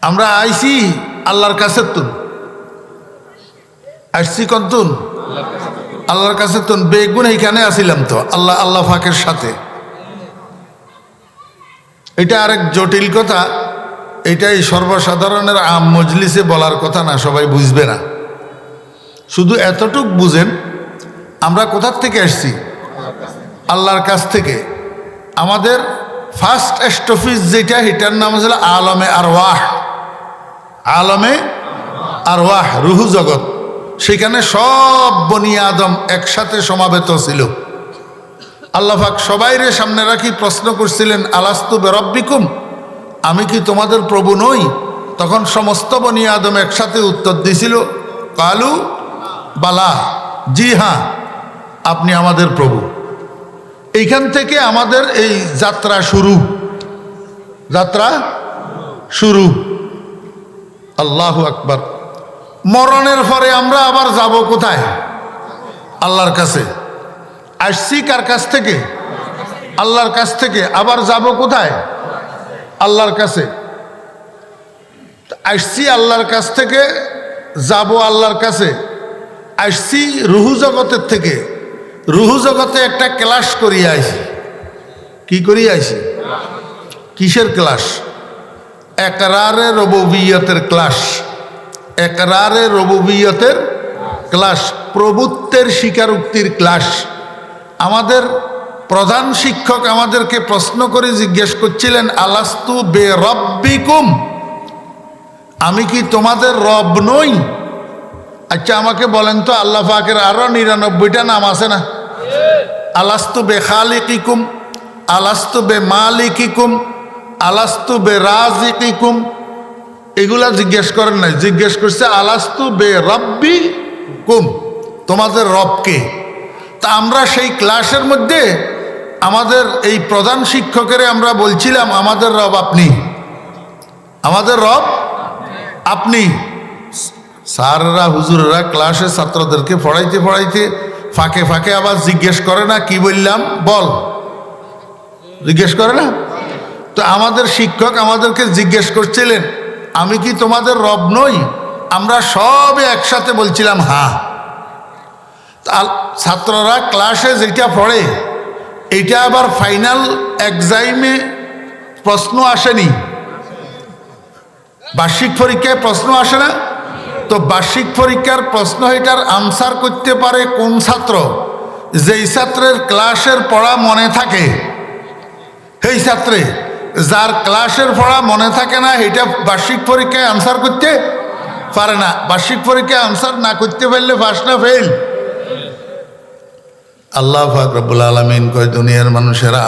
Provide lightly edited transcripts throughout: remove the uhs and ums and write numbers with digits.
আমরা আইছি আল্লাহর কাছে তুন, আসছি কন্তুন আল্লাহর কাছে তুন, বেগুন এইখানে আসিলাম তো আল্লাহ ফাঁকের সাথে। এটা আরেক জটিল কথা, এটাই সর্বসাধারণের আম মজলিসে বলার কথা না, সবাই বুঝবে না। শুধু এতটুক বুঝেন, আমরা কোথার থেকে আসছি? আল্লাহর কাছ থেকে। আমাদের ফার্স্ট স্টপিজ যেটা, এটার নাম হচ্ছে আলমে আরওয়াহ। আলমে আরওয়াহ, রুহু জগৎ। সেখানে সব বনি আদম একসাথে সমাবেত ছিল। আল্লাহ পাক সবাইরে সামনে রাখি প্রশ্ন করছিলেন, আলাস্তু বিরব্বিকুম, আমি কি তোমাদের প্রভু নই? তখন সমস্ত বনি আদম একসাথে উত্তর দিছিল, কালু বালা, জি হ্যাঁ, আপনি আমাদের প্রভু। এইখান থেকে আমাদের এই যাত্রা শুরু, যাত্রা শুরু। আল্লাহু আকবার। মরণের পরে আমরা আবার যাব কোথায়? আল্লাহর কাছে। আসছি কার কাছ থেকে? আল্লাহর কাছ থেকে। আবার যাব কোথায়? আল্লাহর কাছে। আসছি আল্লাহর কাছ থেকে, যাব আল্লাহর কাছে। আসছি রুহু জগতের থেকে। রুহু জগতে একটা ক্লাস করিয়ে আইছি। কি করিয়ে আইছি? কিসের ক্লাস? একরারে রুবুবিয়তের ক্লাস। একরারে রুবুবিয়তের ক্লাস, প্রভুত্বের স্বীকারোক্তির ক্লাস। আমাদের প্রধান শিক্ষক আমাদেরকে প্রশ্ন করে জিজ্ঞেস করছিলেন, আলাস্তু বে রব্বিকুম, আমি কি তোমাদের রব নই? আচ্ছা আমাকে বলেন তো, আল্লাহ পাকের আরো 99টা নাম আছে না? আলাস্তু বে খালিকিকুম, আলাস্তু বে মালিকিকুম, আলাস্তু বে রাজিকিকুম, এগুলা জিজ্ঞেস করেন নাই। জিজ্ঞেস করছে আলাস্তু বে রব্বি কুম, তোমাদের রবকে। তা আমরা সেই ক্লাসের মধ্যে আমাদের এই প্রধান শিক্ষকের আমরা বলছিলাম, আমাদের রব আপনি, আমাদের রব আপনি। স্যাররা হুজুররা ক্লাসে ছাত্রদেরকে পড়াইতে পড়াইতে ফাঁকে ফাঁকে আবার জিজ্ঞেস করে না, কি বললাম বল, জিজ্ঞেস করে না? তো আমাদের শিক্ষক আমাদেরকে জিজ্ঞেস করছিলেন, আমি কি তোমাদের রব নই? আমরা সবে একসাথে বলছিলাম হ্যাঁ। ছাত্ররা ক্লাসে যেটা পড়ে, এটা আবার ফাইনাল এক্সামে প্রশ্ন আসেনি, বার্ষিক পরীক্ষায় প্রশ্ন আসে না? তো বার্ষিক পরীক্ষার প্রশ্ন এটার আনসার করতে পারে কোন ছাত্র? যেই ছাত্রের ক্লাসের পড়া মনে থাকে, সেই ছাত্রে। যার ক্লাসের পড়া মনে থাকে না, এটা বার্ষিক পরীক্ষায় আনসার করতে পারে না। বার্ষিক পরীক্ষায় আনসার না করতে পারলে পাস না ফেল। আল্লাহ পাক রব্বুল আলামিন কয়, দুনিয়ার মানুষেরা,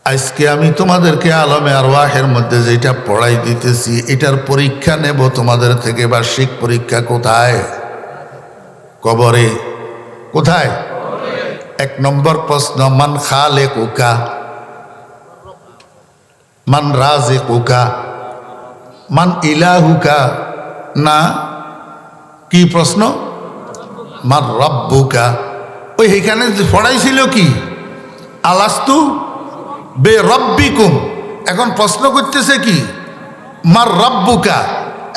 আজকে আমি তোমাদেরকে আলমে আরওয়াহের মধ্যে যেটা পড়াই দিতেছি, এটার পরীক্ষা নেব তোমাদের থেকে। বার্ষিক পরীক্ষা কোথায়? কবরে। কোথায়? 1 নম্বর প্রশ্ন, মান খালেকুকা, মান রাজিকুকা, মান ইলাহুকা। না, কি প্রশ্ন? মান রব্বুকা। ওই এখানে পড়াইছিল কি? আলাস্তু বে রব্বিকুম। এখন প্রশ্ন করতেছে কি? মার রব্বুকা।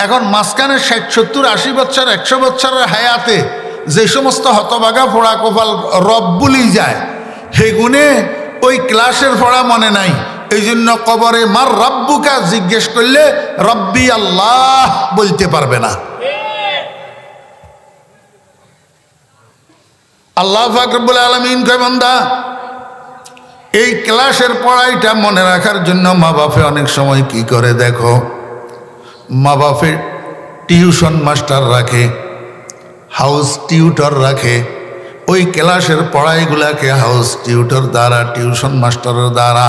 এখন মাঝখানে 60, 70, 80 বছর, 100 বছরের হায়াতে যে সমস্ত হতভাগা ফোড়া কপাল রব বলি যায়, সেগুনে ওই ক্লাসের পড়া মনে নাই। এই জন্য কবরে মার রব্বুকা জিজ্ঞেস করলে রব্বি আল্লাহ বলতে পারবে না। আল্লাহ পাক রব্বুল আলামিন কয়, বান্দা, এই ক্লাসের পড়াইটা মনে রাখার জন্য মা বাপে অনেক সময় কি করে দেখো, মা বাপে টিউশন মাস্টার রাখে, হাউস টিউটর রাখে। ওই ক্লাসের পড়াইগুলাকে হাউস টিউটর দ্বারা, টিউশন মাস্টারের দ্বারা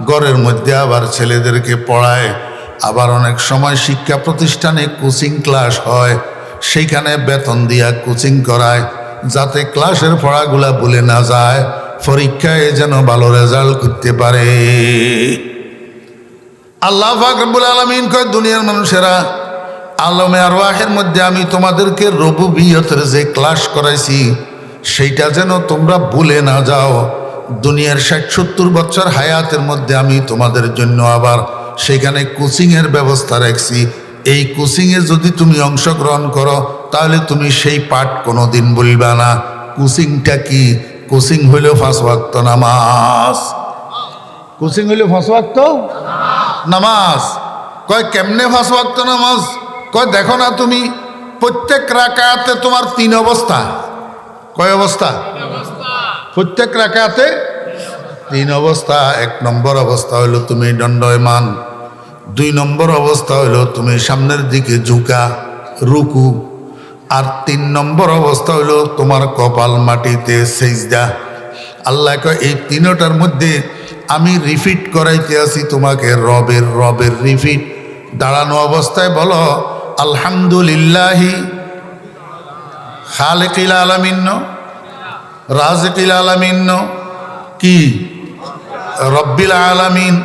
ঘরের মধ্যে আবার ছেলেদেরকে পড়ায়। আবার অনেক সময় শিক্ষা প্রতিষ্ঠানে কোচিং ক্লাস হয়, সেইখানে বেতন দিয়া কোচিং করায়, যাতে ক্লাসের পড়াগুলা ভুলে না যায়, পরীক্ষায় যেন ভালো রেজাল্ট করতে পারে। আল্লাহ পাক রব্বুল আলামিন কয়, দুনিয়ার মানুষেরা, আলমে আরওয়াহের মধ্যে আমি তোমাদেরকে রুবুবিয়তের যে ক্লাস করাইছি, সেইটা যেন তোমরা ভুলে না যাও। দুনিয়ার 60, 70 বছর হায়াতের মধ্যে আমি তোমাদের জন্য আবার সেখানে কোচিংয়ের ব্যবস্থা রাখছি। এই কোচিংয়ে যদি তুমি অংশগ্রহণ করো তাহলে তুমি সেই পাঠ কোনোদিন বলবা না। কোচিংটা কি? কোচিং হইল 5 ওয়াক্ত নামাজ। কোচিং হইল 5 ওয়াক্ত নামাজ। কয় কেমনে 5 ওয়াক্ত নামাজ? কয় দেখো না তুমি প্রত্যেক রাকাতে তোমার 3 অবস্থা। কয় অবস্থা? প্রত্যেক রাকাতে 3 অবস্থা। 1 নম্বর অবস্থা হইল তুমি দণ্ডায়মান, 2 নম্বর অবস্থা হইল তুমি সামনের দিকে ঝুঁকা রুকু, আর 3 নম্বর অবস্থা হইল তোমার কপাল মাটিতে সেজদা। আল্লাহ কয় এই 3টার মধ্যে আমি রিপিট করাইতে আছি তোমাকে রবের রিপিট। দাঁড়ানো অবস্থায় বলো আলহামদুলিল্লাহি খালিকিল আলামিন, রাজিকিল আলামিন, কি রব্বিল আলামিন।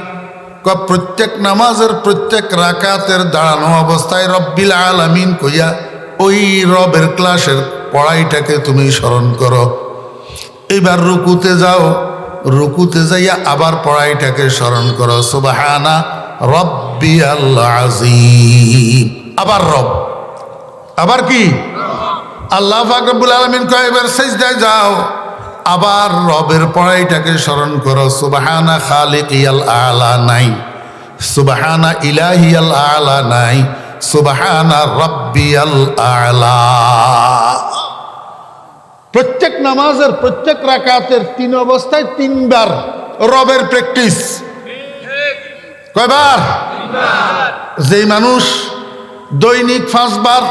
প্রত্যেক নামাজের প্রত্যেক রাকাতের দাঁড়ানো অবস্থায় রব্বিল আলামিন কইয়া ওই রবের ক্লাসের পড়াইটাকে তুমি স্মরণ করো। এবার রুকুতে যাও, রুকুতে যাইয়া আবার পড়াইটাকে স্মরণ করো সুবহানা রব্বিয়াল আযীম। আবার রব, আবার কি আল্লাহ পাক রব্বুল আলামিন কয় এবার সিজদায় যাও, আবার রবের পড়াইটাকে স্মরণ করো সুবহানা খালিকিয়াল আলা নাই, সুবহানা ইলাহিয়াল আলা নাই, সুবহানা রাব্বিয়াল আলা। প্রত্যেক নামাজের প্রত্যেক রাকাতের 3 অবস্থায় 3 বার রবের প্র্যাকটিস। কয়বার? যেই মানুষ দৈনিক 5 বার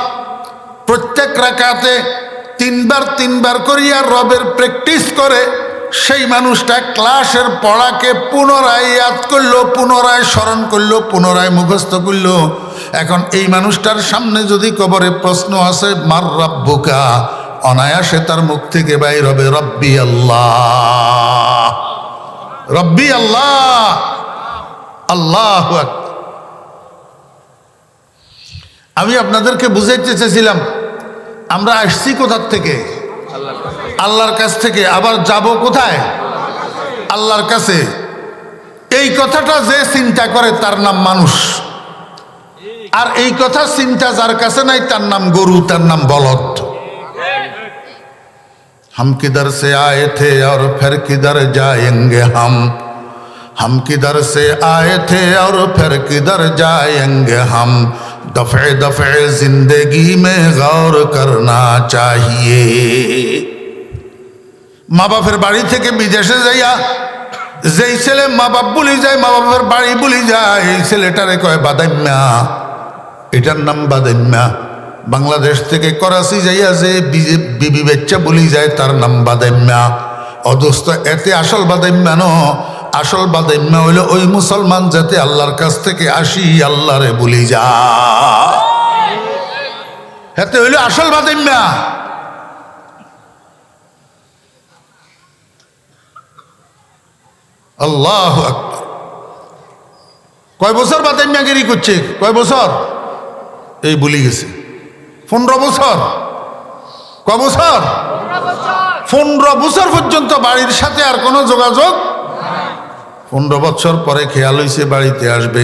প্রত্যেক রাকাতে 3 বার করিয়া রবের প্র্যাকটিস করে, সেই মানুষটা ক্লাসের পড়াকে পুনরায় ইয়াদ করলো, পুনরায় স্মরণ করলো, পুনরায় মুখস্থ করলো। এখন এই মানুষটার সামনে যদি কবরে প্রশ্ন আসে মার রাব্বুকা, অনায়াসে তার মুখ থেকে বাইর হবে রব্বি আল্লাহ, রব্বি আল্লাহ, আল্লাহু আকবার। আমি আপনাদেরকে বুঝাইতে চেয়েছিলাম আমরা আসছি কোথার থেকে? আল্লাহর কাছ থেকে। আবার যাব কোথায়? আল্লাহর কাছে। এই কথাটা যে চিন্তা করে তার নাম মানুষ, আর এই কথা চিন্তা যার কাছে নাই তার নাম গরু, তার নাম বলদ। हम किधर से आए थे और फिर किधर जाएंगे हम किधर से आए थे और फिर किधर जाएंगे हम, दफे दफे जिंदगी में गौर करना चाहिए। মা বাপের বাড়ি থেকে বিদেশে যাইয়া যেই ছেলে মা বাপ বলি যায়, মা বাপের বাড়ি বলি যায়, এই ছেলেটারে কয় বাদাইম্যা, এটার নাম বাদাইম্যা। বাংলাদেশ থেকে করাচি যাইয়া যে বিবি বাচ্চা বলি যায় তার নাম বাদাইম্যা। অদোস্ত এতে আসল বাদাইম্যা ন, আসল বাদাইম্যা হইল ওই মুসলমান যাতে আল্লাহর কাছ থেকে আসি আল্লাহরে বলি যা, এতে হইল আসল বাদাইম্যা। আল্লাহু আকবার। কয় বছর বাদাইম্যাগিরি করছে? কয় বছর? এই বলি গেছে 15 বছর। কয় বছর? 15 বছর পর্যন্ত বাড়ির সাথে আর কোনো যোগাযোগ। 15 বছর পরে খেয়াল হয়েছে বাড়িতে আসবে,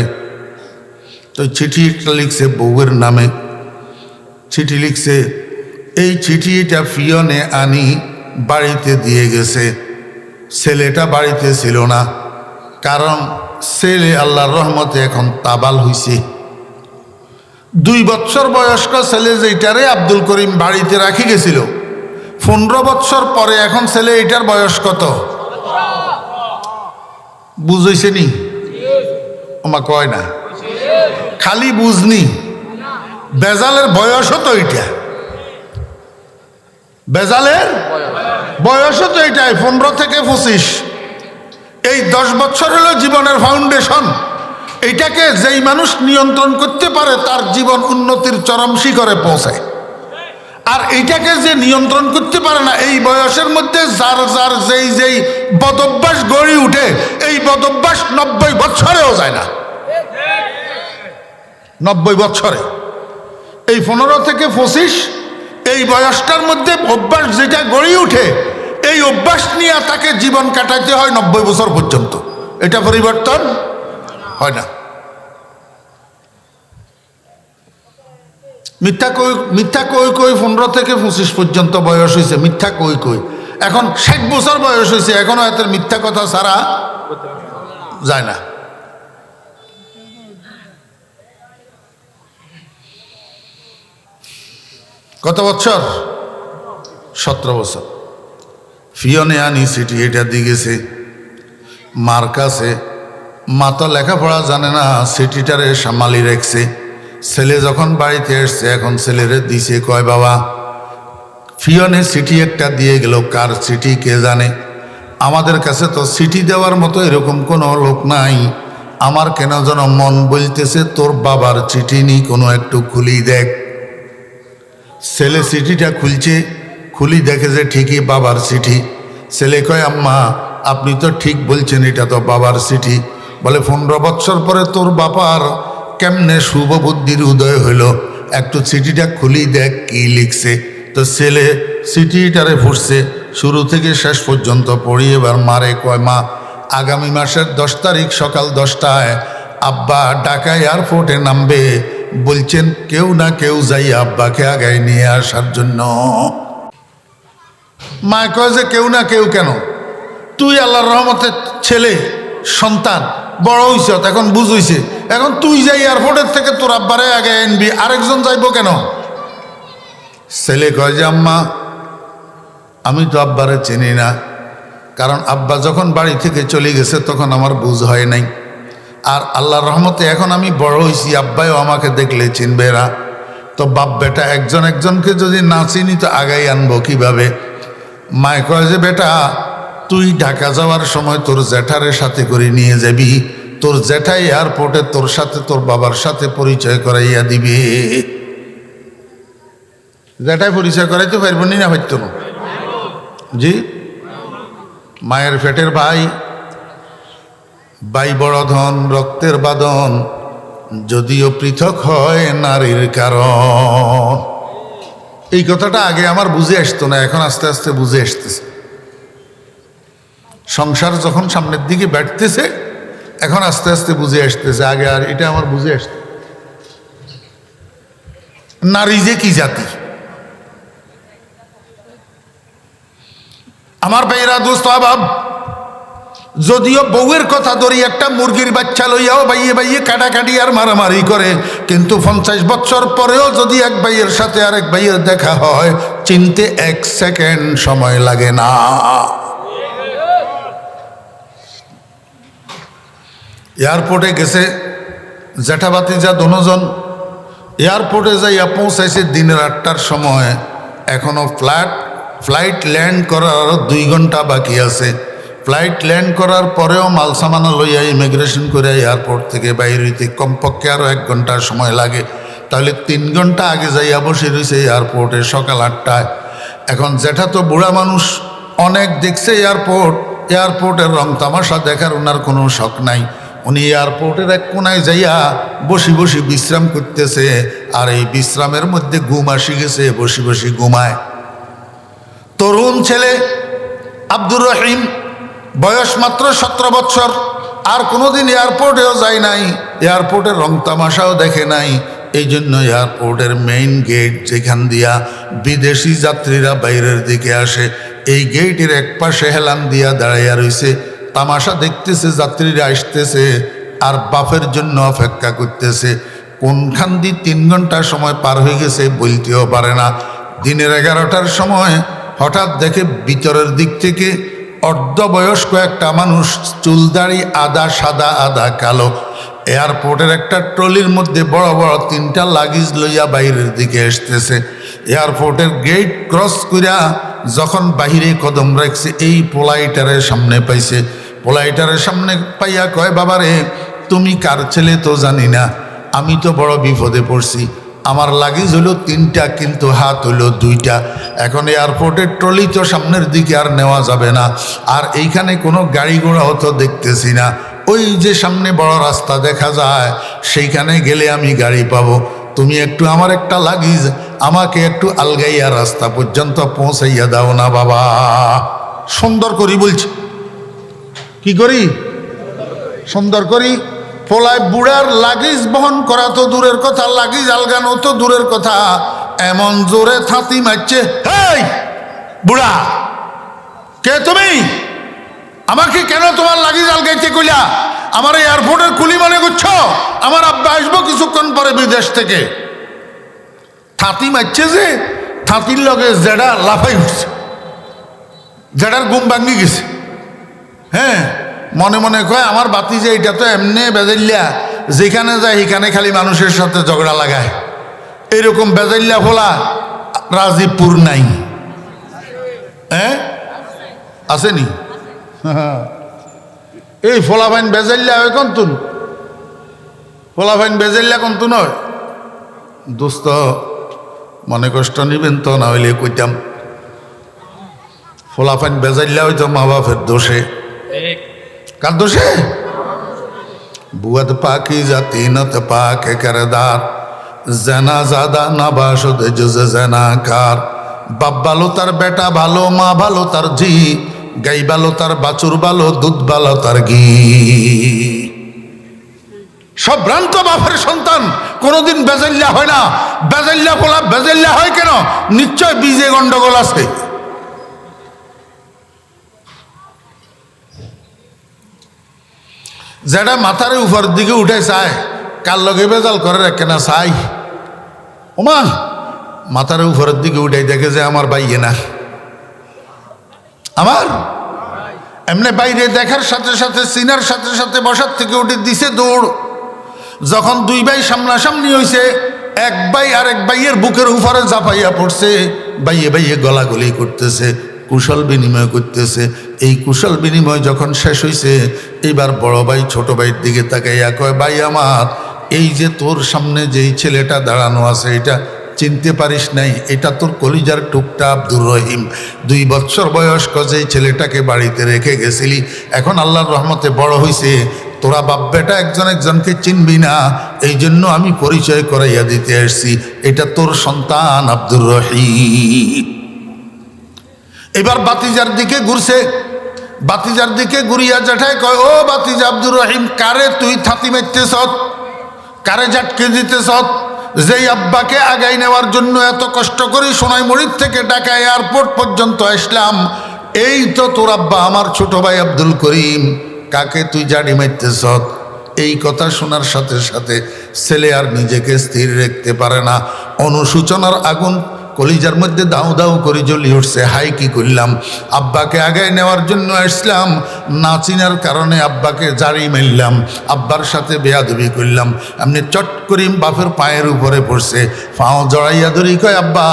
তো চিঠি একটা লিখছে বউয়ের নামে, চিঠি লিখছে। এই চিঠিটা পিয়নে আনি বাড়িতে দিয়ে গেছে। ছেলেটা বাড়িতে ছিল না, কারণ ছেলে আল্লাহর রহমতে এখন তাবাল হইছে। 2 বছর বয়স্ক ছেলে যেটারে আব্দুল করিম বাড়িতে রাখি গেছিল, 15 বছর পরে এখন ছেলে এটার বয়স কত? বুঝেছে নি? ওমা কয় না, খালি বুঝনি, বেজালের বয়সও তো এটা, বেজালের বয়সও তো এটাই 15 থেকে 25। এই 10 বছর হলো জীবনের ফাউন্ডেশন। এইটাকে যেই মানুষ নিয়ন্ত্রণ করতে পারে তার জীবন উন্নতির চরম শিখরে পৌঁছায়। আর এইটাকে যে নিয়ন্ত্রণ করতে পারে না, এই বয়সের মধ্যে যার যার যেই বদভ্যাস গড়ে উঠে, এই বদভ্যাস 90 বছরেও যায় না। 90 বছরে এই 15 থেকে 25 এই বয়সটার মধ্যে অভ্যাস যেটা গড়ে উঠে, এই অভ্যাস নিয়ে তাকে জীবন কাটাইতে হয় 90 বছর পর্যন্ত। এটা পরিবর্তন হয় না। মিথ্যা কই কই 15 থেকে 25 পর্যন্ত বয়স হয়েছে, মিথ্যা কই কই। এখন 60 বছর বয়স হয়েছে, এখনো এত মিথ্যা কথা ছাড়া যায় না। কত বছর? 17 বছর। ফিওনে আনি সিটি এটা দিয়ে গেছে মার কাছে। মা তো লেখাপড়া জানে না, সিটিটারে সামালি রেখছে। ছেলে যখন বাড়িতে এসছে, এখন ছেলেরে দিছে, কয় বাবা ফিওনে সিটি একটা দিয়ে গেল, কার সিটি কে জানে? আমাদের কাছে তো সিটি দেওয়ার মতো এরকম কোনো লোক নাই। আমার কেন যেন মন বলতেছে তোর বাবার চিঠি নি, কোনো একটু খুলি দেখ। ছেলে চিঠিটা খুলছে, খুলি দেখে যে ঠিকই বাবার চিঠি। ছেলে কয় আম্মা আপনি তো ঠিক বলছেন, এটা তো বাবার চিঠি। বলে 15 বছর পরে তোর বাবার কেমনে শুভ বুদ্ধির উদয় হইল, একটু চিঠিটা খুলি দেখ কি লিখছে। তো ছেলে চিঠিটারে ফুটছে, শুরু থেকে শেষ পর্যন্ত পড়ি। এবার মারে কয় মা আগামী মাসের 10 তারিখ সকাল 10টায় আব্বা ঢাকা এয়ারপোর্টে নামবে, বলছেন কেউ না কেউ যাই আব্বাকে আগায় নিয়ে আসার জন্য। মা কয় যে কেউ না কেউ কেন, তুই আল্লাহর রহমতের ছেলে সন্তান, বড় হইছ, এখন বুঝইছে, এখন তুই যাই এয়ারপোর্টের থেকে তোর আব্বারে আগে আনবি, আরেকজন যাইব কেন? ছেলে কয় যে আম্মা আমি তো আব্বারে চিনি না, কারণ আব্বা যখন বাড়ি থেকে চলে গেছে তখন আমার বুঝ হয় নাই। আর আল্লাহর রহমতে এখন আমি বড় হয়েছি, আব্বাইও আমাকে দেখলে চিনবে না। তো বাপ বেটা একজন একজনকে যদি না চিনি তো আগাই আনবো কিভাবে? মায় কয় যে বেটা তুই ঢাকা যাওয়ার সময় তোর জ্যাঠারের সাথে করে নিয়ে যাবি, তোর জ্যাঠাই এয়ারপোর্টে তোর সাথে তোর বাবার সাথে পরিচয় করাইয়া দিবে। জ্যাঠাই পরিচয় করাইতে পারবো না হয়তো না জি। মায়ের পেটের ভাই, ভাই বড় ধন রক্তের বাঁধন, যদিও পৃথক হয় নারীর কারণ। এই কথাটা আগে আমার বুঝে আসতো না, এখন আস্তে আস্তে বুঝে আসতেছে। সংসার যখন সামনের দিকে বাড়তেছে এখন আস্তে আস্তে বুঝে আসতেছে, আগে আর এটা আমার বুঝে আসতো। নারী যে কি জাতি, আমার ভাইরা দোস্ত আবাব, যদিও বউয়ের কথা ধরি একটা মুরগির বাচ্চা লইয়াও বাইয়ে বাইয়ে কাটাকাটি আর মারামারি করে, কিন্তু 50 বছর পরেও যদি এক ভাইয়ের সাথে আরেক ভাইয়ের দেখা হয়, চিনতে 1 সেকেন্ড সময় লাগে না। এয়ারপোর্টে গেছে জ্যাঠাবাতি যা দোনোজন, এয়ারপোর্টে যাইয়া পৌঁছাইছে দিনের 8টার সময়। এখনো ফ্লাইট ল্যান্ড করার আরও 2 ঘন্টা বাকি আছে। ফ্লাইট ল্যান্ড করার পরেও মাল সামানা লইয়া ইমিগ্রেশন করে এয়ারপোর্ট থেকে বাইরে হইতে কমপক্ষে আরও 1 ঘন্টার সময় লাগে। তাহলে 3 ঘন্টা আগে যাইয়া বসে রয়েছে এয়ারপোর্টে সকাল 8টায়। এখন জ্যাঠা তো বুড়া মানুষ, অনেক দেখছে এয়ারপোর্টের রং তামাশা দেখার ওনার কোনো শখ নাই। উনি এয়ারপোর্টের এক কোনায় যাইয়া বসি বসি বিশ্রাম করতেছে, আর এই বিশ্রামের মধ্যে ঘুম আসি গেছে, বসি বসি ঘুমায়। তরুণ ছেলে আব্দুর রহিম, বয়স মাত্র 17 বছর, আর কোনোদিন এয়ারপোর্টেও যায় নাই, এয়ারপোর্টের রং তামাশাও দেখে নাই। এই জন্য এয়ারপোর্টের মেইন গেট যেখান দিয়া বিদেশি যাত্রীরা বাইরের দিকে আসে, এই গেটের এক পাশে হেলান দিয়া দাঁড়াইয়া রয়েছে, তামাশা দেখতেছে, যাত্রীরা আসতেছে আর বাপের জন্য অপেক্ষা করতেছে। কোনখান দিয়ে 3 ঘন্টা সময় পার হয়ে গেছে বলতেও পারে না। দিনের 11টার সময় হঠাৎ দেখে ভিতরের দিক থেকে অর্ধবয়স্ক একটা মানুষ, চুলদাড়ি আধা সাদা আধা কালো, এয়ারপোর্টের একটা ট্রলির মধ্যে বড় বড় 3টা লাগেজ লইয়া বাইরের দিকে আসতেছে। এয়ারপোর্টের গেট ক্রস করিয়া যখন বাহিরে কদম রাখছে, এই পোলাইটারের সামনে পাইছে। পোলাইটারের সামনে পাইয়া কয় বাবারে তুমি কার ছেলে তো জানি না, আমি তো বড় বিপদে পড়ছি, আমার লাগেজ হলো 3টা কিন্তু হাত হলো 2টা। এখন এয়ারপোর্টের ট্রলি তো সামনের দিকে আর নেওয়া যাবে না, আর এইখানে কোনো গাড়ি ঘোড়াও তো দেখতেছি না। ওই যে সামনে বড় রাস্তা দেখা যায়, সেইখানে গেলে আমি গাড়ি পাবো। তুমি একটু আমার একটা লাগেজ আমাকে একটু আলগাইয়া রাস্তা পর্যন্ত পৌঁছাইয়া দাও না বাবা। সুন্দর করি বলছি, কি করি সুন্দর করি, পোলায় বুড়ার লাগেজ বহন করা তো দূরের কথা, লাগেজ আলগানো তো দূরের কথা, এমন জোরে থাতি মারছে, হেই বুড়া কে তুমি, আমাকে কেন তোমার লাগেজ আলগাইতে কইলা, আমার এয়ারপোর্টের কুলি মনে করছো, আমার আব্বা আসবো কিছুক্ষণ পরে বিদেশ থেকে। থাতি মারছে যে থাতির লগে জেডা লাফাই উঠছে, জেডার ঘুম ভাঙ্গি গেছে। হ্যাঁ, মনে মনে কয় আমার বাতি যে এটা তো এমনি বেজাইল্লা, যেখানে যায় সেখানে খালি মানুষের সাথে ঝগড়া লাগায়, এরকম বেজাইল্লা ফোলা রাজীবপুর নাই। হ্যাঁ আসেনি? এই ফোলাফাইন বেজাইল্লা হয় কন্তুন, ফোলাফাইন বেজাইল্লা কন্তুন হয়। দোস্ত মনে কষ্ট নিবেন তো, না হইলে কইতাম ফোলাফাইন বেজাইল্লা হইতো মা বাপের দোষে। কার দোষে? বুয়াত পাকি জাতি নত পাকে কেরদার, জেনা জাদা না বাসদ জুজে জেনা কার। বাপ ভালো তার বেটা ভালো, মা ভালো তার জি, গাই ভালো তার বাছুর ভালো, দুধ ভালো তার ঘি। সব ভ্রান্ত বাপের সন্তান কোনোদিন বেজাল্লা হয় না। বেজাল্লা বলা বেজাল্লা হয় কেন? নিশ্চয় বীজে গন্ডগোল আছে। যেটা মাথার উপর দিকে উঠে চায়, কার লগে বেজাল করে রাখে না চাই, ওমা মাথার উপরের দিকে উঠে দেখে যে আমার বাইয়ে না, আমার এমনি বাইরে দেখার সাথে সাথে চিনার সাথে সাথে বসার থেকে উঠে দিছে দৌড়। যখন দুই ভাই সামনাসামনি হয়েছে, এক ভাই আর এক ভাইয়ের বুকের উপরে জাপাইয়া পড়ছে, বাইয়ে বাইয়ে গলাগলি করতেছে, কুশল বিনিময় করতেছে। এই কুশল বিনিময় যখন শেষ হয়েছে, এইবার বড় ভাই ছোট ভাইয়ের দিকে তাকাইয়া কয়, ভাই আমার, এই যে তোর সামনে যেই ছেলেটা দাঁড়ানো আছে, এটা চিনতে পারিস নাই? এটা তোর কলিজার টুকটা আব্দুর রহিম। 2 বছর বয়স্ক যেই ছেলেটাকে বাড়িতে রেখে গেছিলি, এখন আল্লাহর রহমতে বড় হয়েছে, তোরা বাপ বেটা একজন একজনকে চিনবি না, এই জন্য আমি পরিচয় করাইয়া দিতে আসছি, এটা তোর সন্তান আব্দুর রহিম। এবার বাতিজার দিকে ঘুরছে, বাতিজার দিকে ঘুরিয়া জেঠাই কয়, ও বাতিজা আব্দুর রহিম, কারে তুই থাতি মারতেছ, কারে ঝাটকে দিতেছ? যেই আব্বাকে আগাই নেওয়ার জন্য এত কষ্ট করি সোনাইমুড়ির থেকে ঢাকা এয়ারপোর্ট পর্যন্ত আসলাম, এই তো তোর আব্বা আমার ছোট ভাই আব্দুল করিম, কাকে তুই জাড়ি মারতেছ? এই কথা শোনার সাথে সাথে ছেলে আর নিজেকে স্থির রাখতে পারে না, অনুশোচনার আগুন কলিজার মধ্যে দাউ দাউ করে জ্বলি উঠছে। হাই কি করলাম, আব্বাকে আগায় নেওয়ার জন্য আসলাম, না চিনার কারণে আব্বাকে জারি মারলাম, আব্বার সাথে বেয়াদবি করলাম। এমনি চট করিম বাপের পায়ের উপরে পড়ছে, পাও জড়াইয়া ধরি কয়, আব্বা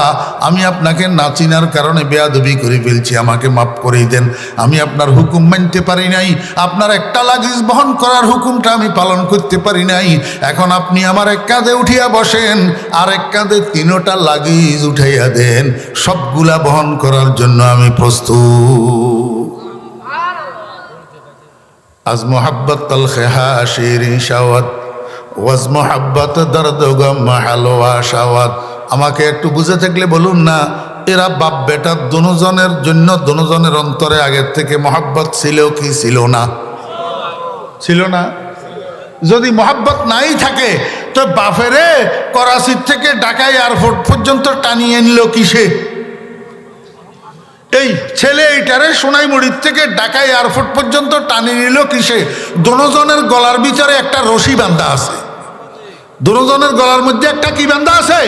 আমি আপনাকে না চিনার কারণে বেয়াদবি করে ফেলছি, আমাকে মাফ করে দেন, আমি আপনার হুকুম মানতে পারি নাই, আপনার একটা লাগেজ বহন করার হুকুমটা আমি পালন করতে পারি নাই, এখন আপনি আমার এক কাঁধে উঠিয়া বসেন, আর এক কাঁধে 3টা লাগেজ উঠাইয়া দেন, সবগুলা বহন করার জন্য আমি প্রস্তুত। আজ মোহাব্বত তলখা শিরিন শাওয়াত, ওয়াজ মোহাব্বত দর্দ গম হালওয়া শাওয়াত। আমাকে একটু বুঝে থাকলে বলুন না, এরা বাপ বেটা দুজনের জন্য দুজনের অন্তরে আগের থেকে মোহাব্বত ছিল কি ছিল না? ছিল না? যদি মোহাব্বত নাই থাকে তো বাফেরে করাচির থেকে ঢাকা এয়ারপোর্ট পর্যন্ত টানিয়ে নিল কিসে? এই ছেলে এইটারে সোনাইমুড়ির থেকে ঢাকা এয়ারপোর্ট পর্যন্ত টানিয়ে নিল কিসে? দুজনের গলার ভিতরে একটা রশি বান্ধা আছে, দুজনের গলার মধ্যে একটা কি বান্ধা আছে?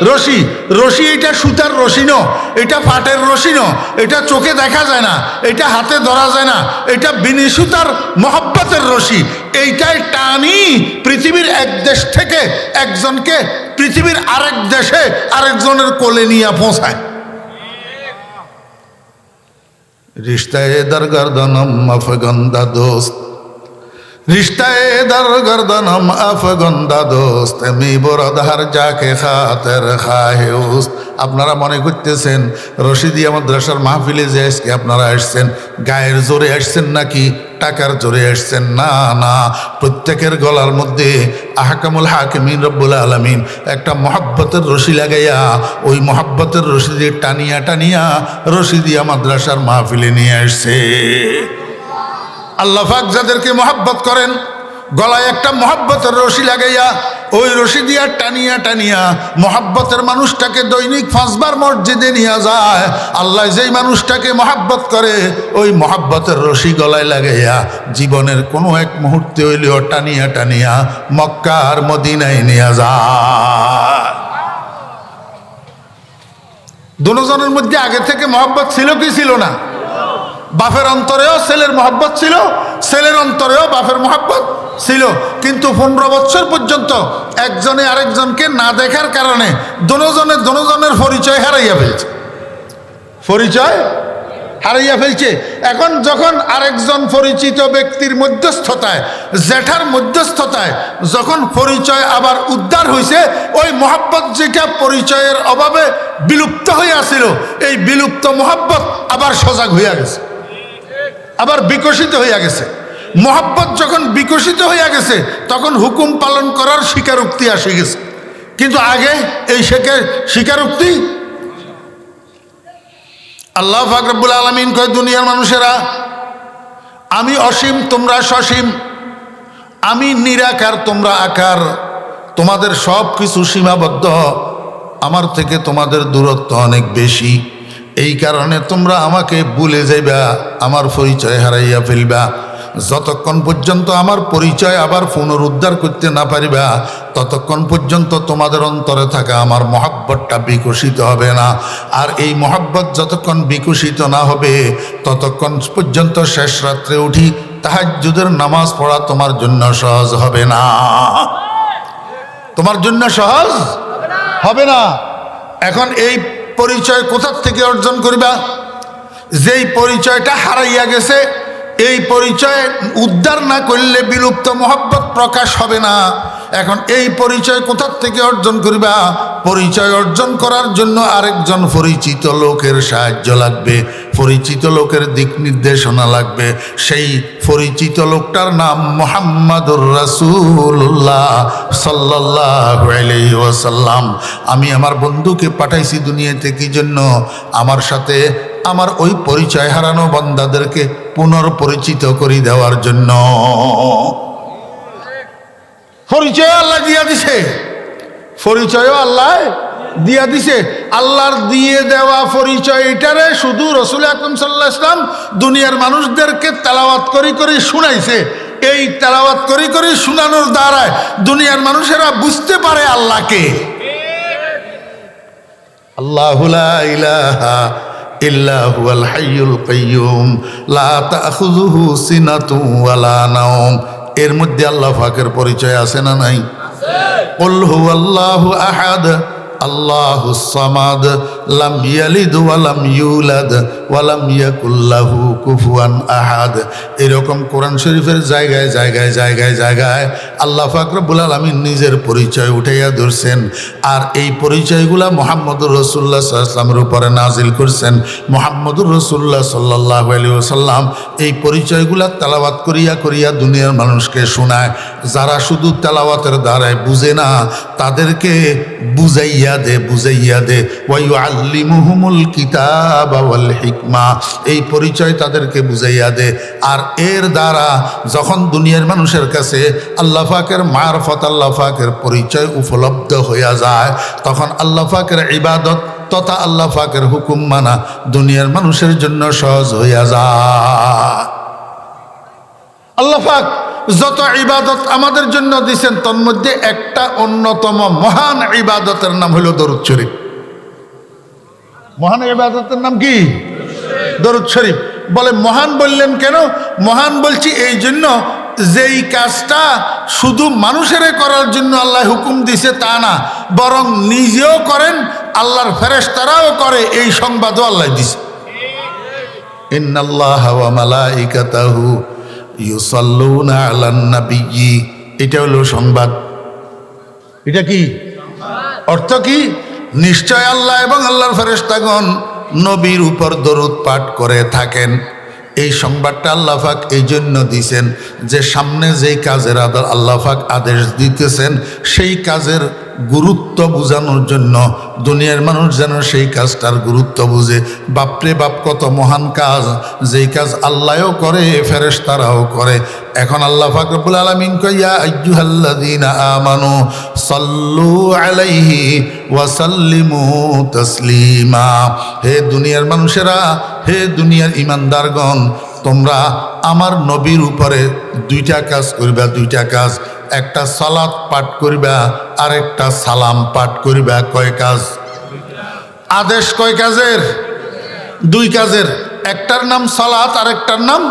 রশি। রশি এটা সুতার রশি ন, এটা পাটের রশি ন, এটা চোখে দেখা যায় না, এটা হাতে ধরা যায় না, এটা বিনি সুতার মহব্বতের রশি। এইটাই টানি পৃথিবীর এক দেশ থেকে একজনকে পৃথিবীর আরেক দেশে আরেকজনের কোলে নিয়ে পৌঁছায়। রিশতায়ে দরগর্দনম আফগন্দা দোস্ত, রিশতায়ে দরগর্দনম আফগন্দা দোস্ত, মি বরদার যাকে খাতের খাহেউস্ত। আপনারা মনে করতেছেন রশিদিয়া মাদ্রাসার মাহফিলে যে আজকে আপনারা আসছেন, গায়ের জোরে আসছেন নাকি টাকার জোরে আসছেন? না না, প্রত্যেকের গলার মধ্যে আহকামুল হাকিমিন রব্বুল আলামিন একটা মহব্বতের রশি লাগাইয়া, ওই মহব্বতের রশি দিয়ে টানিয়া টানিয়া রশিদিয়া মাদ্রাসার মাহফিলে নিয়ে আসছে। আল্লাহ পাক যাদেরকে মহব্বত করেন, গলায় একটা মহাব্বতের রশি লাগাইয়া ওই রশি দিয়া টানিয়া টানিয়া মহাব্বতের মানুষটাকে দৈনিক 5 বার মসজিদে নিয়ে যায়। আল্লাহ যেই মানুষটাকে মহাব্বত করে ওই মহাব্বতের রশি গলায় লাগাইয়া জীবনের কোনো এক মুহূর্তে হইলেও টানিয়া টানিয়া মক্কা আর মদিনায় নিয়ে যায়। দুজনের মধ্যে আগে থেকে মহব্বত ছিল কি ছিল না? বাপের অন্তরেও ছেলের মহব্বত ছিল, ছেলের অন্তরেও বাপের মহব্বত ছিল। কিন্তু 15 বছর পর্যন্ত একজনে আরেকজনকে না দেখার কারণে দুজনের পরিচয় হারাইয়া ফেলছে, পরিচয় হারাইয়া ফেলছে। এখন যখন আরেকজন পরিচিত ব্যক্তির মধ্যস্থতায়, জেঠার মধ্যস্থতায় যখন পরিচয় আবার উদ্ধার হয়েছে, ওই মহব্বত যেটা পরিচয়ের অভাবে বিলুপ্ত হইয়াছিল, এই বিলুপ্ত মহব্বত আবার সজাগ হইয়া গেছে, আবার বিকশিত হইয়া গেছে। মহব্বত যখন বিকশিত হইয়া গেছে তখন হুকুম পালন করার স্বীকারোক্তি আসে গেছে। কিন্তু আগে এই স্বীকারোক্তি, আল্লাহ পাক রব্বুল আলামিন কয়, দুনিয়ার মানুষেরা আমি অসীম তোমরা সসীম, আমি নিরাকার তোমরা আকার, তোমাদের সব কিছু সীমাবদ্ধ, আমার থেকে তোমাদের দূরত্ব অনেক বেশি। এই কারণে তোমরা আমাকে ভুলে যাইবা, আমার পরিচয় হারাইয়া ফেলবা। যতক্ষণ পর্যন্ত আমার পরিচয় আবার পুনরুদ্ধার করতে না পারিবা ততক্ষণ পর্যন্ত তোমাদের অন্তরে থাকা আমার মহব্বতটা বিকশিত হবে না। আর এই মহব্বত যতক্ষণ বিকশিত না হবে ততক্ষণ পর্যন্ত শেষ রাত্রে উঠি তাহাজ্জুদের নামাজ পড়া তোমার জন্য সহজ হবে না, তোমার জন্য সহজ হবে না। এখন এই পরিচয় কোথার থেকে অর্জন করিবা? যেই পরিচয়টা হারাইয়া গেছে, এই পরিচয় উদ্ধার না করলে বিলুপ্ত মহব্বত প্রকাশ হবে না। এখন এই পরিচয় কোথার থেকে অর্জন করিবা? পরিচয় অর্জন করার জন্য আরেকজন পরিচিত লোকের সাহায্য লাগবে, পরিচিত লোকের দিক নির্দেশনা লাগবে। সেই পরিচিত লোকটার নাম মুহাম্মাদুর রাসূলুল্লাহ সাল্লাল্লাহু আলাইহি ওয়াসাল্লাম। আমি আমার বন্ধুকে পাঠাইছি দুনিয়াতে কি জন্য? আমার সাথে আমার ওই পরিচয় হারানো বান্দাদেরকে পুনর্পরিচিত করে দেওয়ার জন্য। পরিচয় আল্লাহ দিয়া দিছে, পরিচয়ও আল্লাহ দিয়া দিছে। আল্লাহর দিয়ে দেওয়া পরিচয় এটারে শুধু রাসূল আকরাম সাল্লাল্লাহু আলাইহি ওয়াসাল্লাম দুনিয়ার মানুষদেরকে তেলাওয়াত করে করে শুনাইছে। এই তেলাওয়াত করে করে শোনানোর দ্বারায় দুনিয়ার মানুষেরা বুঝতে পারে আল্লাহকে। আল্লাহু লা ইলাহা ইল্লা হুয়াল হাইয়ুল কাইয়্যুম লা তাখুযুহু সিনাতুন ওয়ালা নাওম। এর মধ্যে আল্লাহ পাকের পরিচয় আছে না নাই? কুল হুয়াল্লাহু আহাদ আল্লাহুস সামাদ লাম ইয়ালিদ ওয়া লাম ইউলাদ ওয়া লাম ইয়াকুল লাহু কুফুয়ান আহাদ। এরকম কোরআন শরীফের জায়গায় জায়গায় জায়গায় জায়গায় আল্লাহ পাক রব্বুল আলামিন নিজের পরিচয় উঠাইয়া ধরছেন। আর এই পরিচয়গুলা মুহাম্মদুর রাসূলুল্লাহ সাল্লাল্লাহু আলাইহি ওয়াসাল্লামের উপরে নাজিল করছেন। মুহাম্মদুর রাসূলুল্লাহ সাল্লাল্লাহু আলাইহি ওয়াসাল্লাম এই পরিচয়গুলা তেলাওয়াত করিয়া করিয়া দুনিয়ার মানুষকে শোনায়। যারা শুধু তেলাওয়াতের দ্বারায় বুঝে না তাদেরকে বুঝাইয়া দে ওয়া ইউআল্লিমুহুমুল কিতাবা ওয়াল হিকমা। এই পরিচয় তাদেরকে বুঝাইয়া দে। আর এর দ্বারা যখন দুনিয়ার মানুষের কাছে আল্লাহ পাকের মারফত, আল্লাহ পাকের পরিচয় উপলব্ধ হইয়া যায়, তখন আল্লাহ পাকের ইবাদত তথা আল্লাহ পাকের হুকুম মানা দুনিয়ার মানুষের জন্য সহজ হইয়া যায়। আল্লাহ পাক যত ইবাদত আমাদের জন্য দিয়েছেন তার মধ্যে একটা অন্যতম মহান ইবাদতের নাম হলো দরুদ শরীফ। মহান ইবাদতের নাম কি? দরুদ শরীফ। বলে মহান বললেন কেন? মহান বলছি এই জন্য যেই কাজটা শুধু মানুষের করার জন্য আল্লাহ হুকুম দিছে তা না, বরং নিজেও করেন, আল্লাহর ফেরেশতারাও করে, এই সংবাদও আল্লাহ দিছে। ইন্নাল্লাহা ওয়া মালাইকাতাহু ইউসাল্লুনা আলান নাবিয়্যি। এটা হলো সংবাদ। এটা কি অর্থ? কি নিশ্চয় আল্লাহ এবং আল্লাহর ফেরেশতাগণ নবীর উপর দরুদ পাঠ করে থাকেন। এই সংবাদটা আল্লাহ পাক এই জন্য দিয়েছেন যে সামনে যেই কাজের আল্লাহ পাক আদেশ দিতেছেন সেই কাজের গুরুত্ব বোঝানোর জন্য, দুনিয়ার মানুষ যেন সেই কাজটার গুরুত্ব বুঝে। বাপরে বাপ, কত মহান কাজ, যেই কাজ আল্লাহও করে ফেরেশতারাও করে। এখন আল্লাহ পাক রব্বুল আলামিন কয়, ইয়া আইয়ুহাল্লাযীনা আমানু সাল্লু আলাইহি ওয়া সাল্লিমু তাসলিমা। হে দুনিয়ার মানুষেরা, হে দুনিয়ার ঈমানদারগণ, তোমরা আমার নবীর উপরে দুইটা কাজ করবা, দুইটা কাজ। একটা সালাত পাঠ করিবা, আর একটা সালাম পাঠ করিবা। কয় কাজ? আদেশ কয় কাজের? দুই কাজের। একটার নাম সালাত, আর একটার নাম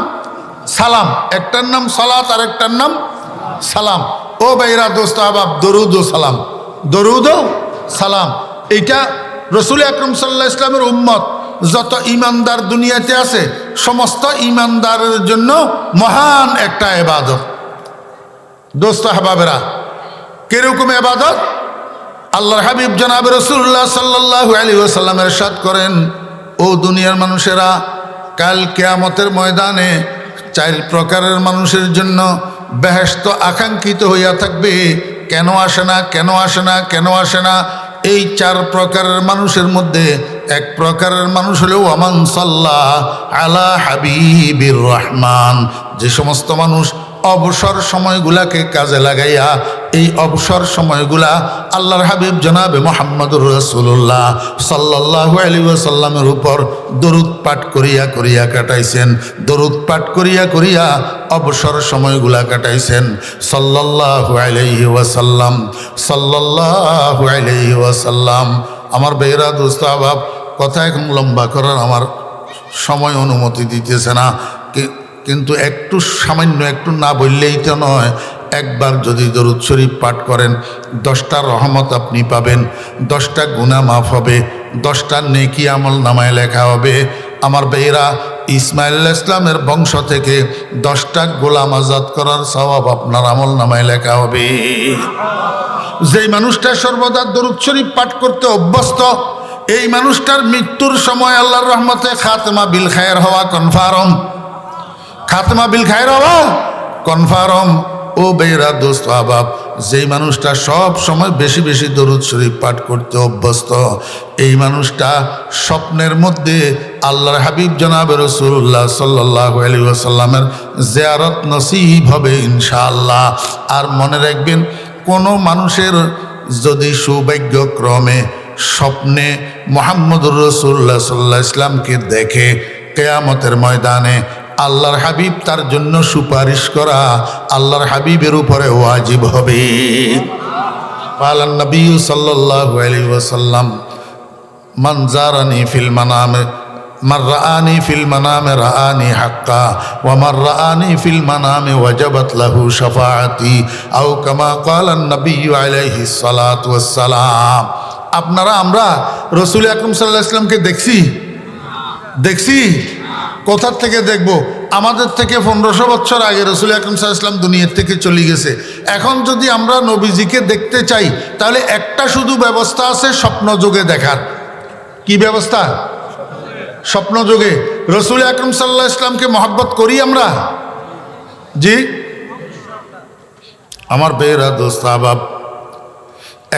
সালাম। একটার নাম সালাত, আর একটার নাম সালাম। ও ভাইরা, দোস্ত আহবাব, দরুদ ও সালাম, দরুদ ও সালাম। এইটা রসুল আকরাম সাল্লাল্লাহু আলাইহি ইসলামের উম্মত যত ইমানদার দুনিয়াতে আছে, সমস্ত ইমানদারের জন্য মহান একটা ইবাদত। দোস্ত আহবাবেরা, কিরকম ইবাদত? আল্লাহর হাবিব জনাব রাসূলুল্লাহ সাল্লাল্লাহু আলাইহি ওয়াসাল্লাম ইরশাদ করেন, ও দুনিয়ার মানুষেরা, কাল কিয়ামতের ময়দানে 4 প্রকারের মানুষের জন্য বেহেশত আকাঙ্ক্ষিত হইয়া থাকবে। কেন আসে না, কেন আসে না, কেন আসে না? এই 4 প্রকারের মানুষের মধ্যে এক প্রকারের মানুষ হলো ওয়ামান সাল্লাহ আলা হাবিবির রহমান। যে সমস্ত মানুষ অবসর সময়গুলাকে কাজে লাগাইয়া এই অবসর সময়গুলা আল্লাহর হাবিব জনাবে মুহাম্মদুর রাসূলুল্লাহ সাল্লাল্লাহু আলাইহি ওয়াসাল্লামের উপর দরুদ পাঠ করিয়া করিয়া কাটাইছেন, দরুদ পাঠ করিয়া করিয়া অবসর সময়গুলা কাটাইছেন। সাল্লাল্লাহু আলাইহি ওয়াসাল্লাম, সাল্লাল্লাহু আলাইহি ওয়াসাল্লাম। আমার বেহরা দোস্ত আহবাব, কথা এখন লম্বা করার আমার সময় অনুমতি দিতেছে না, কিন্তু একটু সামান্য একটু না বললেই তো নয়। একবার যদি দরুদ শরীফ পাঠ করেন, 10টা রহমত আপনি পাবেন, 10টা গুনাহ মাফ হবে, 10টা নেকি আমল নামায় লেখা হবে। আমার বেয়েরা, ইসমাইল আলাইহিস সালামের বংশ থেকে 10টা গোলাম আজাদ করার সওয়াব আপনার আমল নামায় লেখা হবে। যেই মানুষটা সর্বদা দরুদ শরীফ পাঠ করতে অভ্যস্ত, এই মানুষটার মৃত্যুর সময় আল্লাহর রহমতে খাতেমা বিল খায়ের হওয়া কনফার্ম। খাতেমা বিল খায়ের হওয়া কনফার্ম। ও বেরা দোস্ত আহবাব, যেই মানুষটা সব সময় বেশি বেশি দরুদ শরীফ পাঠ করতে অভ্যস্ত, এই মানুষটা স্বপ্নের মধ্যে আল্লাহর হাবিব জনাবে রাসূলুল্লাহ সাল্লাল্লাহু আলাইহি ওয়াসাল্লামের জিয়ারত নসিব হবে ইনশাআল্লাহ। আর মনে রাখবেন, কোনো মানুষের যদি সৌভাগ্যক্রমে স্বপ্নে মুহাম্মদুর রাসূলুল্লাহ সাল্লাল্লাহু আলাইহি ওয়াসাল্লামকে দেখে, কিয়ামতের ময়দানে আল্লাহর হাবিব তার জন্য সুপারিশ করা আল্লাহর হাবিবের উপরে ওয়াজিব হবে। পালান নবী সাল্লাল্লাহু আলাইহি ওয়াসাল্লাম, মান জারানি ফিল মানামে মান রাআনি ফিল মানামে রাআনি হাক্কা ওয়া মান রাআনি ফিল মানামে ওয়াজাবাত লাহু শাফাআতি আও কামা ক্বালান নবী আলাইহিস সালাতু ওয়াস সালাম। আপনারা আমরা রাসূল আকরাম সাল্লাল্লাহু আলাইহি ওয়াসাল্লামকে দেখছি? কোথার থেকে দেখব? আমাদের থেকে 1500 বছর আগে রাসূল আকরাম সাল্লাল্লাহু আলাইহি ওয়াসাল্লাম দুনিয়ার থেকে চলে গেছে। এখন যদি আমরা নবীজিকে দেখতে চাই, তাহলে একটা শুধু ব্যবস্থা আছে, স্বপ্নযোগে দেখার। কি ব্যবস্থা? স্বপ্নযোগে। রাসূল আকরাম সাল্লাল্লাহু আলাইহি ওয়াসাল্লামকে মহব্বত করি আমরা? জি। আমার বেরা দোস্ত আহবাব,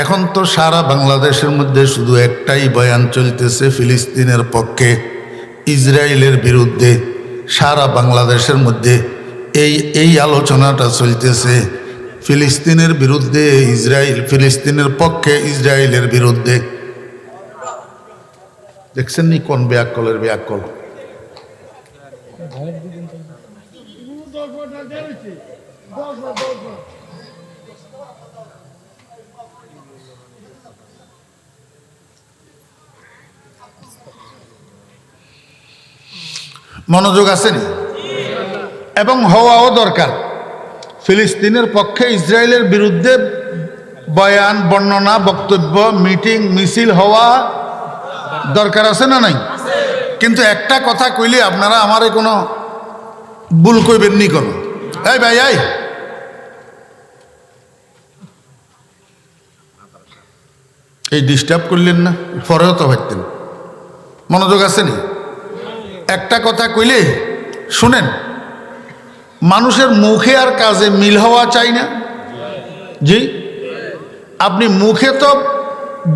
এখন তো সারা বাংলাদেশের মধ্যে শুধু একটাই বয়ান চলতেছে ফিলিস্তিনের পক্ষে, ইসরায়েলের বিরুদ্ধে। সারা বাংলাদেশের মধ্যে এই আলোচনাটা চলতেছে, ফিলিস্তিনের বিরুদ্ধে ইসরায়েল, ফিলিস্তিনের পক্ষে ইসরায়েলের বিরুদ্ধে। দেখছেন নি কোন ব্যাকলের ব্যাকল? মনোযোগ আসেনি এবং হওয়াও দরকার। ফিলিস্তিনের পক্ষে ইসরায়েলের বিরুদ্ধে বয়ান, বর্ণনা, বক্তব্য, মিটিং, মিছিল হওয়া দরকার আছে না নাই? কিন্তু একটা কথা কইলে আপনারা আমারে কোনো ভুল কইবেন নি কোনো। এই ভাই, এই ডিস্টার্ব করলেন না, পরেও তো ভাবতেন। মনোযোগ আসেনি? একটা কথা কইলে শুনেন, মানুষের মুখে আর কাজে মিল হওয়া চাই না? জি। আপনি মুখে তো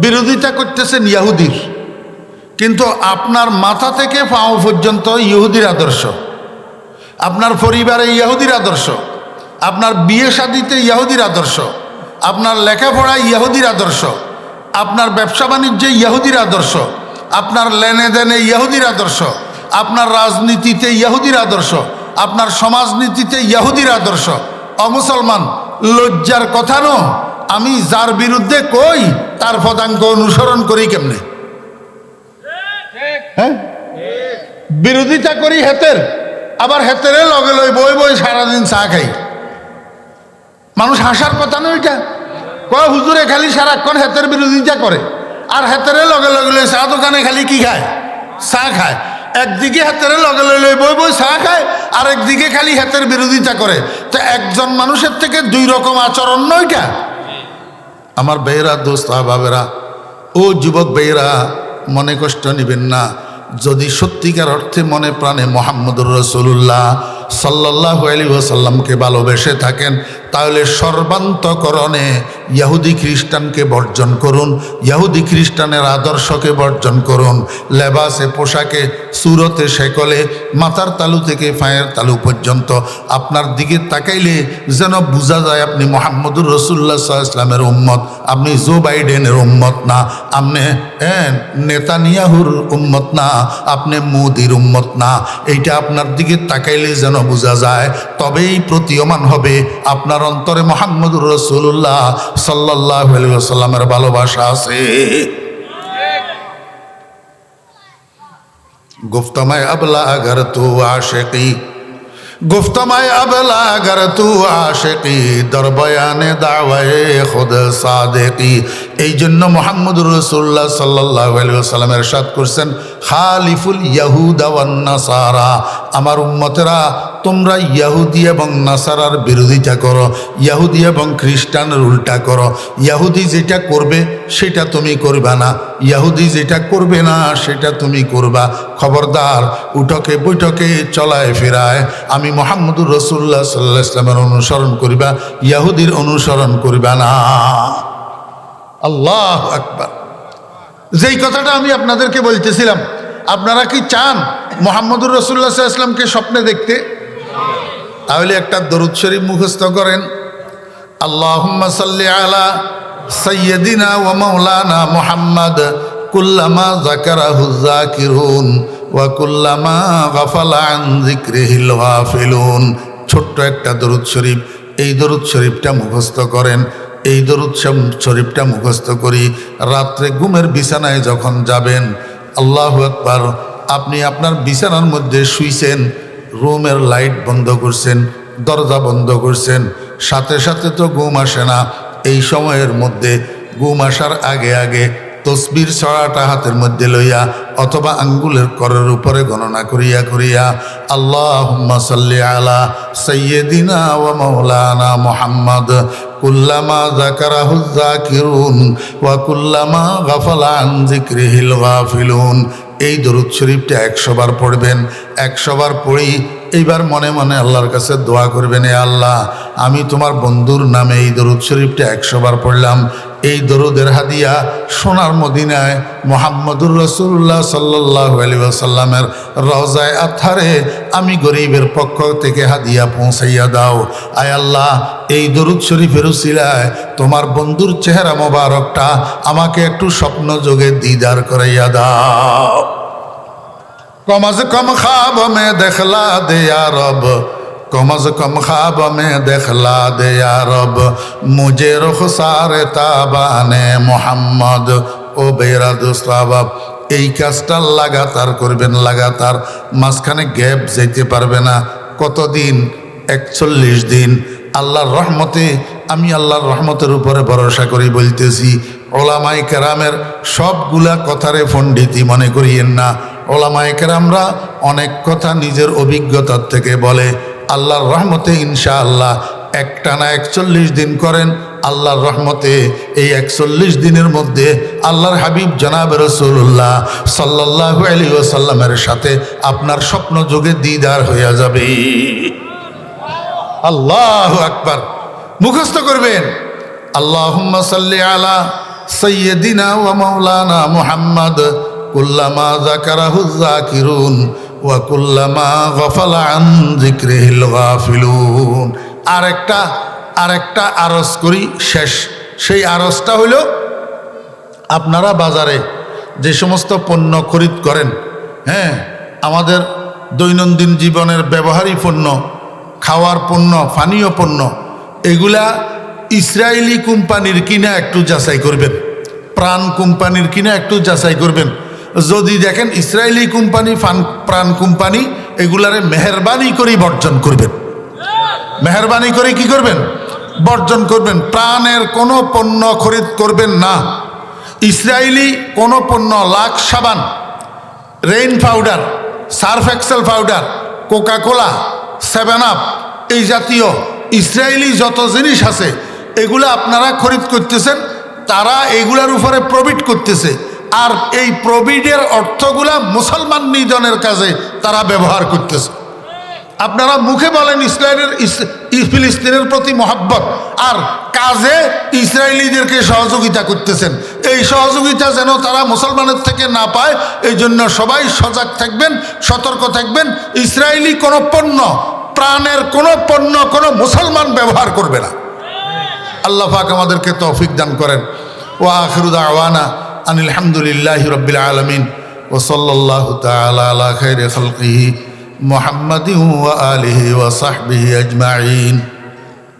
বিরোধিতা করতেছেন ইহুদির, কিন্তু আপনার মাথা থেকে পাও পর্যন্ত ইহুদির আদর্শ, আপনার পরিবারে ইহুদির আদর্শ, আপনার বিয়ে শাদিতে ইহুদির আদর্শ, আপনার লেখাপড়ায় ইহুদির আদর্শ, আপনার ব্যবসা বাণিজ্যে ইহুদির আদর্শ, আপনার লেনদেনে ইহুদির আদর্শ, আপনার রাজনীতিতে ইহুদির আদর্শ, আপনার সমাজনীতিতে ইহুদির আদর্শ। অমুসলমান, লজ্জার কথা নো, আমি যার বিরুদ্ধে কই তার পদাঙ্ক অনুসরণ করি কেমনে? হ্যাঁ, বিরোধিতা করি হেতের, আবার হেতের লগে লই বই বই সারাদিন চা খাই। মানুষ হাসার কথা নয় এটা। কয় হুজুরে খালি সারাক্ষণ হেতের বিরোধিতা করে, আর হেতের লগে লগে লই চা দোকানে খালি কি খায়? চা খায়। একদিকে হাতের লগে লই বই বই চা খায়, আর একদিকে খালি হাতের বিরোধিতা করে। তো একজন মানুষের থেকে দুই রকম আচরণ নয়টা। আমার বেয়েরা, দোস্ত বাবেরা, ও যুবক বেয়েরা, মনে কষ্ট নিবেন না। যদি সত্যিকার অর্থে মনে প্রাণে মোহাম্মদুর রাসূলুল্লাহ সাল্লাল্লাহু আলাইহি ওয়াসাল্লামকে ভালোবেসে থাকেন, তাহলে সর্বান্তকরণে ইহুদি খ্রিস্টানকে বর্জন করুন, ইহুদি খ্রিস্টানের আদর্শকে বর্জন করুন। লেবাসে, পোশাকে, সুরতে, শেকলে, মাথার তালু থেকে পায়ের তালু পর্যন্ত আপনার দিকে তাকাইলে যেন বোঝা যায় আপনি মোহাম্মদুর রাসূলুল্লাহ সাল্লাল্লাহু আলাইহি ওয়াসাল্লামের উম্মত। আপনি জো বাইডেনের উম্মত না, আপনি নেতানিয়াহুর উম্মত না, আপনি মোদির উম্মত না। এইটা আপনার দিকে তাকাইলে যেন বোঝা যায়, তবেই প্রতীয়মান হবে আপনার অন্তরে মুহাম্মদুর রাসূলুল্লাহ সাল্লাল্লাহু আলাইহি ওয়াসাল্লামের ভালোবাসা আছে। গুফতমায় আবলা আগার তু আশিকি, গুফতমায় আবলা আগার তু আশিকি, দরবয়ানে দাওয়ায়ে খুদ সাদিকি। এই জন্য মুহাম্মদুর রাসূলুল্লাহ সাল্লাল্লাহু আলাইহি ওয়াসাল্লাম ইরশাদ করছেন, খালিফুল ইয়াহুদা ওয়ান নাসারা, আমার উম্মতেরা তোমরা ইহুদি এবং নাসারার বিরোধিতা করো, ইহুদি এবং খ্রিস্টানের উল্টা করো। ইহুদি যেটা করবে সেটা তুমি করবা না, ইহুদি যেটা করবে না সেটা তুমি করবা। খবরদার, উঠকে বৈঠকে চলায় ফেরায় আমি মুহাম্মদুর রাসূলুল্লাহ সাল্লাল্লাহু আলাইহি ওয়াসাল্লামের অনুসরণ করিবা, ইহুদির অনুসরণ করিবা না। আল্লাহু আকবার। যেই কথাটা আমি আপনাদেরকে বলতেছিলাম, আপনারা কি চান মুহাম্মদুর রাসূলুল্লাহ সাল্লাল্লাহু আলাইহি ওয়াসাল্লামকে স্বপ্নে দেখতে? তাহলে একটা দরুদ শরীফ মুখস্থ করেন। আল্লাহুম্মা সাল্লি আলা সাইয়্যিদিনা ওয়া মাওলানা মুহাম্মদ কুল্লামা যাকারাহু যাকিরুন ওয়া কুল্লামা গাফালা আন যিকরিহিল গাফিলুন। ছোট্ট একটা দরুদ শরীফ, এই দরুদ শরীফটা মুখস্থ করেন। এই দরুদ শরীফটা মুখস্থ করি রাত্রে ঘুমের বিছানায় যখন যাবেন, আল্লাহু আকবার, আপনি আপনার বিছানার মধ্যে শুইছেন, রুমের লাইট বন্ধ করছেন, দরজা বন্ধ করছেন, সাথে সাথে তো ঘুম আসে না। এই সময়ের মধ্যে ঘুম আসার আগে আগে তসবির ছড়াটা হাতের মধ্যে লইয়া অথবা আঙ্গুলের করের উপরে গণনা করিয়া করিয়া আল্লাহুম্মা সাল্লি আলা সাইয়্যিদিনা ওয়া মাওলানা মুহাম্মদ কুল্লামা যাকারাহু যাকিরুন ওয়া কুল্লামা গাফালা আন যিকরিহিল গাফিলুন। এই দরুদ শরীফটা 100 বার পড়বেন। 100 বার পড়ি এইবার মনে মনে আল্লাহর কাছে দোয়া করবেন, এ আল্লাহ, আমি তোমার বন্ধুর নামে এই দরুদ শরীফটা 100 বার পড়লাম। এই দরুদের হাদিয়া সোনার মদিনায় মুহাম্মদুর রাসূলুল্লাহ সাল্লাল্লাহু আলাইহি ওয়াসাল্লামের রওজায়ে আতহারে আমি গরিবের পক্ষ থেকে হাদিয়া পৌঁছাইয়া দাও। আয় আল্লাহ, এই দরুদ শরীফের উসিলায় তোমার বন্ধুর চেহারা মোবারকটা আমাকে একটু স্বপ্ন যোগে দিদার করাইয়া দাও। कम से कम ख्वाब में देखला दे या रब, कम से कम ख्वाब में देखला दे या रब, मुझे रुखसार ताबाने मोहम्मद। ও বেরা দোস্ত আবাব, এই কাজটা লাগাতার করবেন, লাগাতার, মাঝখানে গ্যাপ যেতে পারবে না। কতদিন? 41 দিন। আল্লাহর রহমতে, আমি আল্লাহর রহমতের উপরে ভরসা করি বলতেছি। ওলামায়ে কেরামের সবগুলা কথারে পণ্ডিতি মনে করিয়েন না। ওলামায়ে কেরামরা অনেক কথা নিজের অভিজ্ঞতার থেকে বলে। আল্লাহর রহমতে ইনশাআল্লাহ একটানা 41 দিন করেন, আল্লাহর রহমতে এই 41 দিনের মধ্যে আল্লাহর হাবিব জনাব রাসূলুল্লাহ সাল্লাল্লাহু আলাইহি ওয়াসাল্লামের সাথে আপনার স্বপ্ন যোগে দিদার হইয়া যাবে। আল্লাহু আকবার। মুখস্থ করবেন, আল্লাহুম্মা সাল্লি আলা সাইয়্যিদিনা ওয়া মাওলানা মুহাম্মদ কুল্লামা যাকারাহু যাকিরুন ওয়া কুল্লামা গাফালা আন যিকরিহিল গাফিলুন। আরেকটা আরজ করি শেষ। সেই আরজটা হইল, আপনারা বাজারে যে সমস্ত পণ্য খরিদ করেন, হ্যাঁ, আমাদের দৈনন্দিন জীবনের ব্যবহারিক পণ্য, খাওয়ার পণ্য, পানীয় পণ্য, এগুলা ইসরায়েলি কোম্পানির কিনা একটু যাচাই করবেন, প্রাণ কোম্পানির কিনা একটু যাচাই করবেন। যদি দেখেন ইসরায়েলি কোম্পানি, প্রাণ কোম্পানি, এগুলারে মেহরবানি করে বর্জন করবেন। মেহরবানি করে কি করবেন? বর্জন করবেন। প্রাণের কোনো পণ্য খরিদ করবেন না। ইসরায়েলি কোনো পণ্য, লাক্স সাবান, Rin powder, Surf Excel powder, Coca Cola, 7 Up, এই জাতীয় ইসরায়েলি যত জিনিস আছে এগুলো আপনারা খরিদ করতেছেন, তারা এগুলার উপরে প্রফিট করতেছে। আর এই প্রফিটের অর্থগুলা মুসলমান নিধনের কাজে তারা ব্যবহার করতেছে। আপনারা মুখে বলেন ফিলিস্তিনের প্রতি মহব্বত, আর কাজে ইসরায়েলিদেরকে সহযোগিতা করতেছেন। এই সহযোগিতা যেন তারা মুসলমানের থেকে না পায়, এই জন্য সবাই সজাগ থাকবেন, সতর্ক থাকবেন। ইসরায়েলি কোনো পণ্য, প্রাণের কোনো পণ্য কোনো মুসলমান ব্যবহার করবে না। আল্লাহ পাক আমাদেরকে তৌফিক দান করেন। ওয়া আখিরু দাওয়ানা আনিল হামদুলিল্লাহি রাব্বিল আলামিন ওয়া সাল্লাল্লাহু তাআলা আলা খাইরি খালকিহি মুহাম্মাদিন ওয়া আলিহি ওয়া সাহবিহি আজমাইন।